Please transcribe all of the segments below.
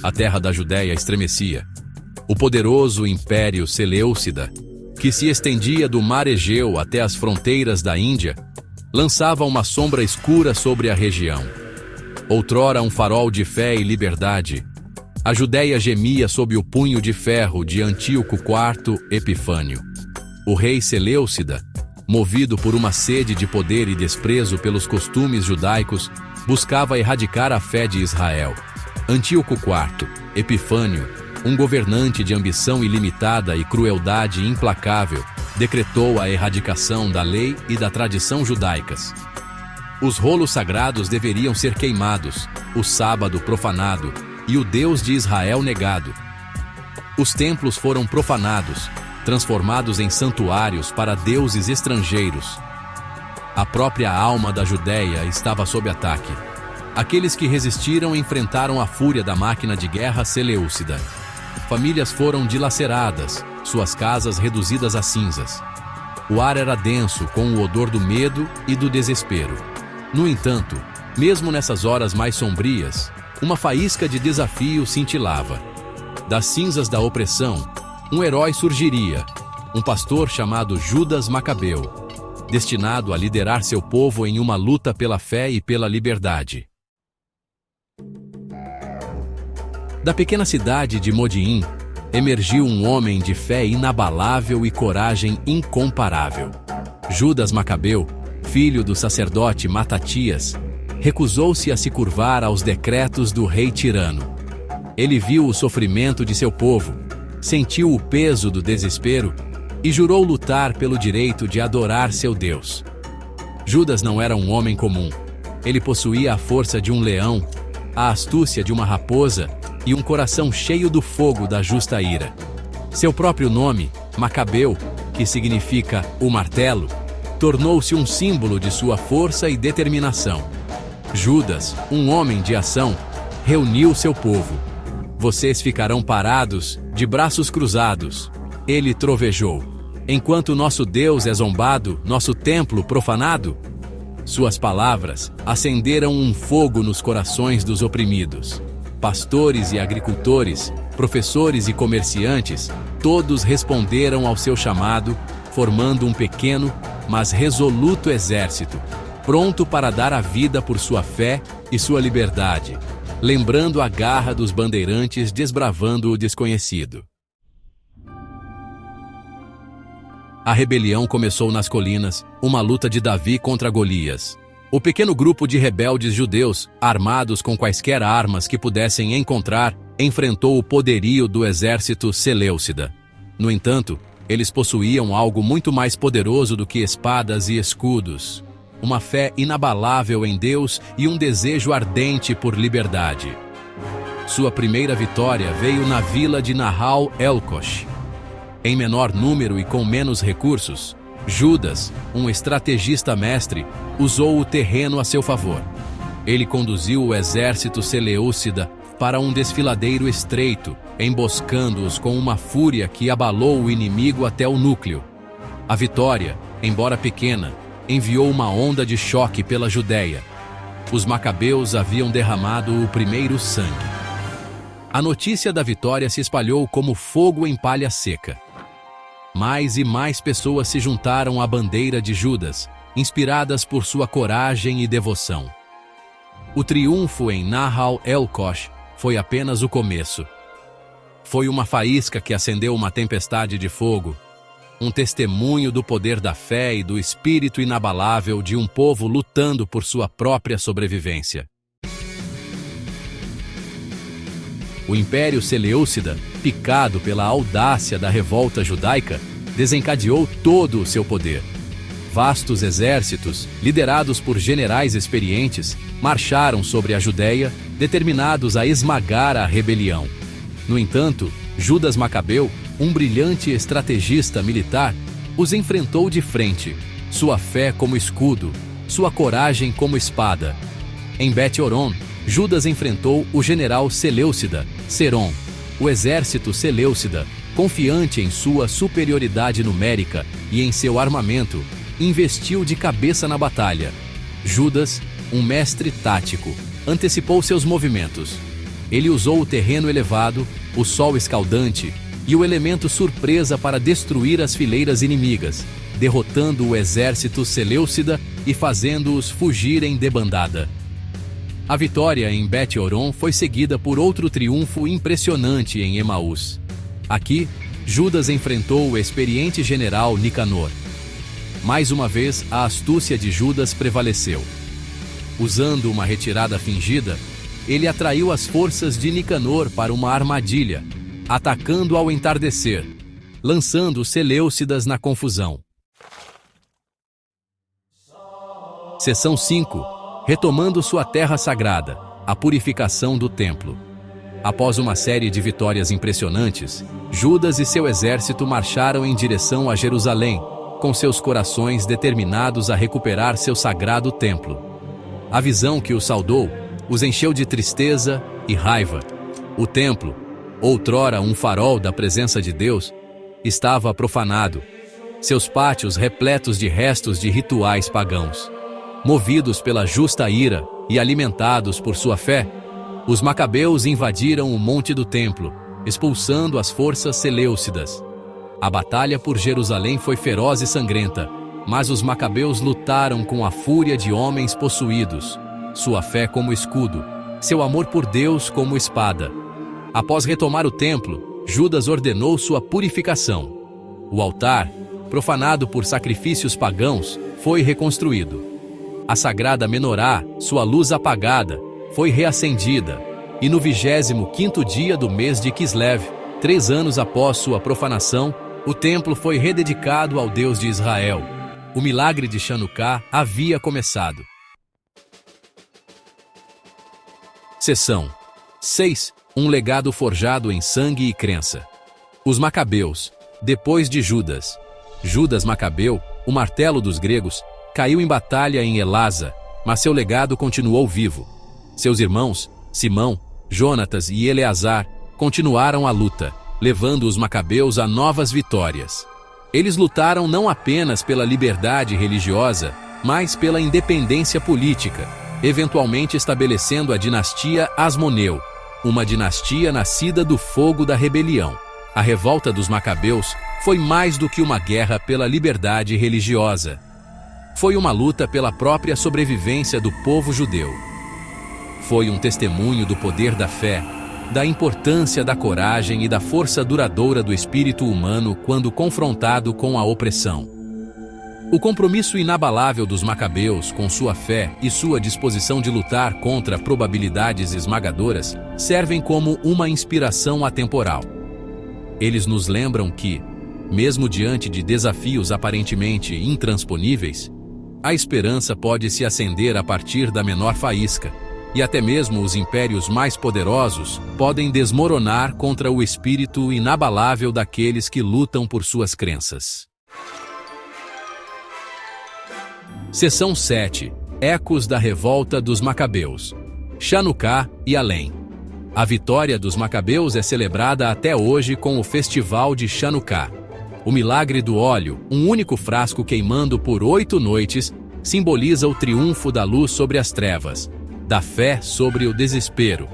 a terra da Judéia estremecia. O poderoso Império Seleucida, que se estendia do mar Egeu até as fronteiras da Índia, lançava uma sombra escura sobre a região. Outrora um farol de fé e liberdade, a Judéia gemia sob o punho de ferro de Antíoco IV Epifânio. O rei Seleucida, movido por uma sede de poder e desprezo pelos costumes judaicos, buscava erradicar a fé de Israel. Antíoco IV Epifânio, um governante de ambição ilimitada e crueldade implacável, decretou a erradicação da lei e da tradição judaicas. Os rolos sagrados deveriam ser queimados, o sábado profanado e o Deus de Israel negado. Os templos foram profanados, transformados em santuários para deuses estrangeiros. A própria alma da Judéia estava sob ataque. Aqueles que resistiram enfrentaram a fúria da máquina de guerra seleucida. Famílias foram dilaceradas, suas casas reduzidas a cinzas. O ar era denso com o odor do medo e do desespero. No entanto, mesmo nessas horas mais sombrias, uma faísca de desafio cintilava. Das cinzas da opressão, um herói surgiria, um pastor chamado Judas Macabeu, destinado a liderar seu povo em uma luta pela fé e pela liberdade. Da pequena cidade de Modiim, emergiu um homem de fé inabalável e coragem incomparável. Judas Macabeu, filho do sacerdote Matatias, recusou-se a se curvar aos decretos do rei tirano. Ele viu o sofrimento de seu povo, sentiu o peso do desespero e jurou lutar pelo direito de adorar seu Deus. Judas não era um homem comum. Ele possuía a força de um leão, a astúcia de uma raposa e um coração cheio do fogo da justa ira. Seu próprio nome, Macabeu, que significa o martelo, tornou-se um símbolo de sua força e determinação. Judas, um homem de ação, reuniu seu povo. Vocês ficarão parados, de braços cruzados. Ele trovejou. Enquanto nosso Deus é zombado, nosso templo profanado? Suas palavras acenderam um fogo nos corações dos oprimidos. Pastores e agricultores, professores e comerciantes, todos responderam ao seu chamado, formando um pequeno, mas resoluto exército, pronto para dar a vida por sua fé e sua liberdade, lembrando a garra dos bandeirantes desbravando o desconhecido. A rebelião começou nas colinas, uma luta de Davi contra Golias. O pequeno grupo de rebeldes judeus, armados com quaisquer armas que pudessem encontrar, enfrentou o poderio do exército seleucida. No entanto, eles possuíam algo muito mais poderoso do que espadas e escudos: uma fé inabalável em Deus e um desejo ardente por liberdade. Sua primeira vitória veio na vila de Nahal Elkosh. Em menor número e com menos recursos, Judas, um estrategista mestre, usou o terreno a seu favor. Ele conduziu o exército seleucida para um desfiladeiro estreito, emboscando-os com uma fúria que abalou o inimigo até o núcleo. A vitória, embora pequena, enviou uma onda de choque pela Judéia. Os macabeus haviam derramado o primeiro sangue. A notícia da vitória se espalhou como fogo em palha seca. Mais e mais pessoas se juntaram à bandeira de Judas, inspiradas por sua coragem e devoção. O triunfo em Nahal Elkosh foi apenas o começo. Foi uma faísca que acendeu uma tempestade de fogo, um testemunho do poder da fé e do espírito inabalável de um povo lutando por sua própria sobrevivência. O Império Seleucida, picado pela audácia da revolta judaica, desencadeou todo o seu poder. Vastos exércitos, liderados por generais experientes, marcharam sobre a Judéia, determinados a esmagar a rebelião. No entanto, Judas Macabeu, um brilhante estrategista militar, os enfrentou de frente, sua fé como escudo, sua coragem como espada. Em Bet-Horon, Judas enfrentou o general Seleucida, Seron. O exército Seleucida, confiante em sua superioridade numérica e em seu armamento, investiu de cabeça na batalha. Judas, um mestre tático, antecipou seus movimentos. Ele usou o terreno elevado, o sol escaldante e o elemento surpresa para destruir as fileiras inimigas, derrotando o exército seleucida e fazendo-os fugir em debandada. A vitória em Bet-Horon foi seguida por outro triunfo impressionante em Emaús. Aqui, Judas enfrentou o experiente general Nicanor. Mais uma vez, a astúcia de Judas prevaleceu. Usando uma retirada fingida, ele atraiu as forças de Nicanor para uma armadilha, atacando ao entardecer, lançando os seleucidas na confusão. Seção 5. Retomando sua terra sagrada, a purificação do templo. Após uma série de vitórias impressionantes, Judas e seu exército marcharam em direção a Jerusalém, com seus corações determinados a recuperar seu sagrado templo. A visão que os saudou os encheu de tristeza e raiva. O templo, outrora um farol da presença de Deus, estava profanado, seus pátios repletos de restos de rituais pagãos. Movidos pela justa ira e alimentados por sua fé, os macabeus invadiram o monte do templo, expulsando as forças seleucidas. A batalha por Jerusalém foi feroz e sangrenta, mas os macabeus lutaram com a fúria de homens possuídos, sua fé como escudo, seu amor por Deus como espada. Após retomar o templo, Judas ordenou sua purificação. O altar, profanado por sacrifícios pagãos, foi reconstruído. A sagrada menorá, sua luz apagada, foi reacendida, e no 25º dia do mês de Quislev, 3 anos após sua profanação, o templo foi rededicado ao Deus de Israel. O milagre de Chanucá havia começado. Seção 6. Um legado forjado em sangue e crença. Os macabeus, depois de Judas. Judas Macabeu, o martelo dos gregos, caiu em batalha em Elasa, mas seu legado continuou vivo. Seus irmãos, Simão, Jonatas e Eleazar, continuaram a luta, levando os macabeus a novas vitórias. Eles lutaram não apenas pela liberdade religiosa, mas pela independência política, eventualmente estabelecendo a dinastia Asmoneu, uma dinastia nascida do fogo da rebelião. A revolta dos macabeus foi mais do que uma guerra pela liberdade religiosa. Foi uma luta pela própria sobrevivência do povo judeu. Foi um testemunho do poder da fé, da importância da coragem e da força duradoura do espírito humano quando confrontado com a opressão. O compromisso inabalável dos macabeus com sua fé e sua disposição de lutar contra probabilidades esmagadoras servem como uma inspiração atemporal. Eles nos lembram que, mesmo diante de desafios aparentemente intransponíveis, a esperança pode se acender a partir da menor faísca, e até mesmo os impérios mais poderosos podem desmoronar contra o espírito inabalável daqueles que lutam por suas crenças. Seção 7. Ecos da revolta dos macabeus. Chanucá e além. A vitória dos macabeus é celebrada até hoje com o Festival de Chanucá. O milagre do óleo, um único frasco queimando por 8 noites, simboliza o triunfo da luz sobre as trevas, da fé sobre o desespero.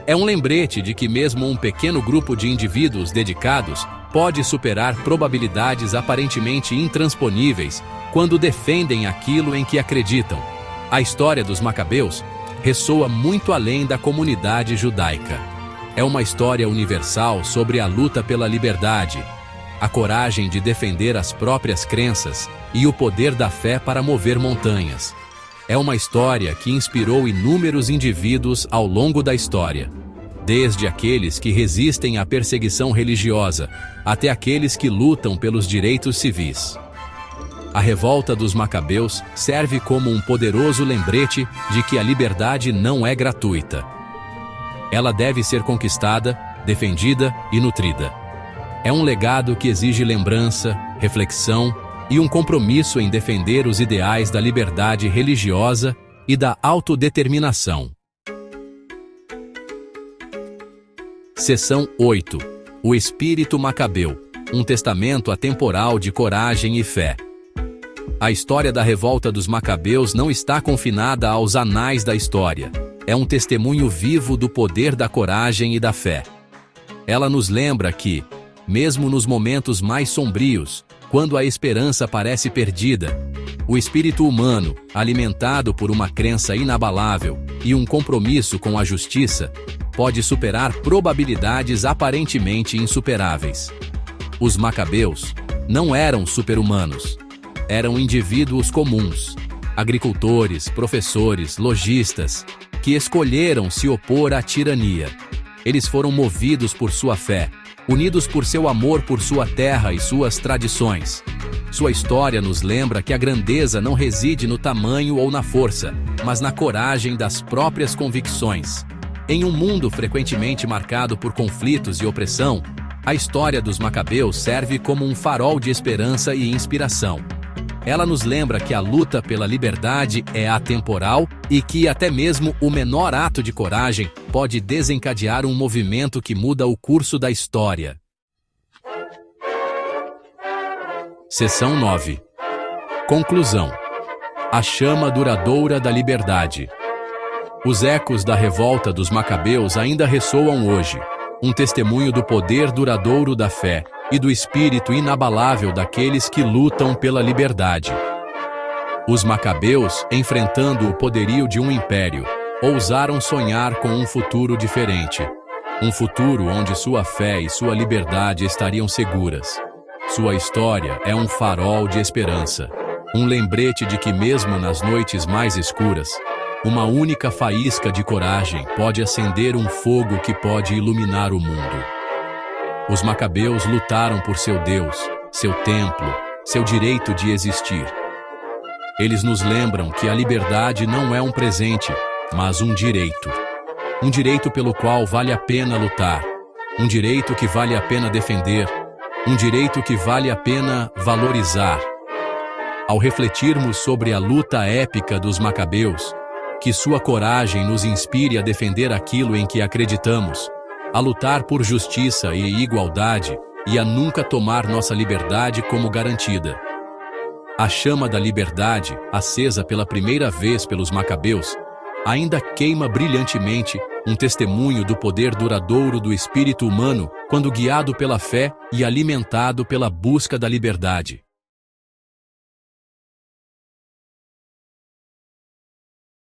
É um lembrete de que mesmo um pequeno grupo de indivíduos dedicados pode superar probabilidades aparentemente intransponíveis quando defendem aquilo em que acreditam. A história dos macabeus ressoa muito além da comunidade judaica. É uma história universal sobre a luta pela liberdade, a coragem de defender as próprias crenças e o poder da fé para mover montanhas. É uma história que inspirou inúmeros indivíduos ao longo da história, desde aqueles que resistem à perseguição religiosa até aqueles que lutam pelos direitos civis. A revolta dos macabeus serve como um poderoso lembrete de que a liberdade não é gratuita. Ela deve ser conquistada, defendida e nutrida. É um legado que exige lembrança, reflexão e um compromisso em defender os ideais da liberdade religiosa e da autodeterminação. Seção 8. O Espírito Macabeu, um testamento atemporal de coragem e fé. A história da revolta dos macabeus não está confinada aos anais da história. é um testemunho vivo do poder da coragem e da fé. Ela nos lembra que, mesmo nos momentos mais sombrios, quando a esperança parece perdida, o espírito humano, alimentado por uma crença inabalável e um compromisso com a justiça, pode superar probabilidades aparentemente insuperáveis. Os macabeus não eram super-humanos. Eram indivíduos comuns, agricultores, professores, lojistas, que escolheram se opor à tirania. Eles foram movidos por sua fé, unidos por seu amor por sua terra e suas tradições. Sua história nos lembra que a grandeza não reside no tamanho ou na força, mas na coragem das próprias convicções. Em um mundo frequentemente marcado por conflitos e opressão, a história dos macabeus serve como um farol de esperança e inspiração. Ela nos lembra que a luta pela liberdade é atemporal e que até mesmo o menor ato de coragem pode desencadear um movimento que muda o curso da história. Seção 9. Conclusão. A chama duradoura da liberdade. Os ecos da revolta dos macabeus ainda ressoam hoje, um testemunho do poder duradouro da fé e do espírito inabalável daqueles que lutam pela liberdade. Os macabeus, enfrentando o poderio de um império, ousaram sonhar com um futuro diferente. Um futuro onde sua fé e sua liberdade estariam seguras. Sua história é um farol de esperança, um lembrete de que mesmo nas noites mais escuras, uma única faísca de coragem pode acender um fogo que pode iluminar o mundo. Os macabeus lutaram por seu Deus, seu templo, seu direito de existir. Eles nos lembram que a liberdade não é um presente, mas um direito. Um direito pelo qual vale a pena lutar. Um direito que vale a pena defender. Um direito que vale a pena valorizar. Ao refletirmos sobre a luta épica dos macabeus, que sua coragem nos inspire a defender aquilo em que acreditamos, a lutar por justiça e igualdade e a nunca tomar nossa liberdade como garantida. A chama da liberdade, acesa pela primeira vez pelos macabeus, ainda queima brilhantemente, um testemunho do poder duradouro do espírito humano quando guiado pela fé e alimentado pela busca da liberdade.